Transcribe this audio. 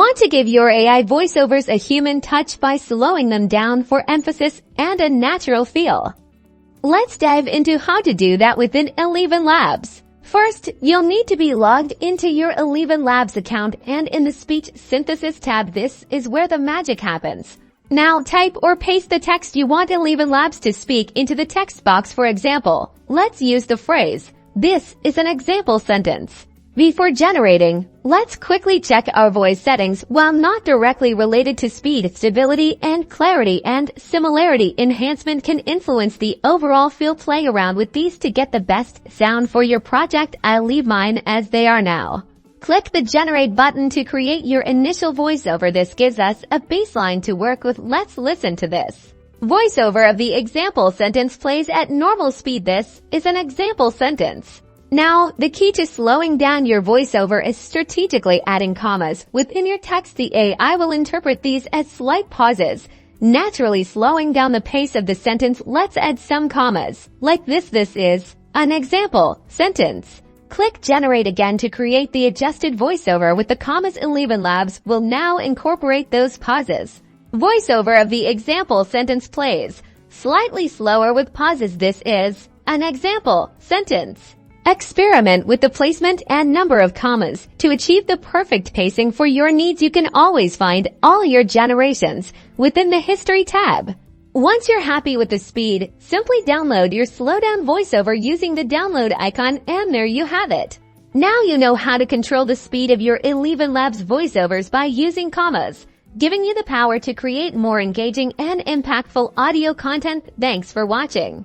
Want to give your AI voiceovers a human touch by slowing them down for emphasis and a natural feel? Let's dive into how to do that within ElevenLabs. First, you'll need to be logged into your ElevenLabs account, and in the Speech Synthesis tab, this is where the magic happens. Now, type or paste the text you want ElevenLabs to speak into the text box. For example, let's use the phrase, "This is an example sentence." Before generating, let's quickly check our voice settings. While not directly related to speed, stability and clarity and similarity enhancement can influence the overall feel. Play around with these to get the best sound for your project. I'll leave mine as they are now. Click the Generate button to create your initial voiceover. This gives us a baseline to work with. Let's listen to this. Voiceover of the example sentence plays at normal speed. This is an example sentence. Now, the key to slowing down your voiceover is strategically adding commas within your text. The AI will interpret these as slight pauses, naturally slowing down the pace of the sentence. Let's add some commas, like this. This is an example sentence. Click Generate again to create the adjusted voiceover with the commas. ElevenLabs will now incorporate those pauses. Voiceover of the example sentence plays slightly slower with pauses. This is an example sentence. Experiment with the placement and number of commas to achieve the perfect pacing for your needs. You can always find all your generations within the History tab. Once you're happy with the speed, simply download your slowdown voiceover using the download icon, and there you have it. Now you know how to control the speed of your ElevenLabs voiceovers by using commas, giving you the power to create more engaging and impactful audio content. Thanks for watching.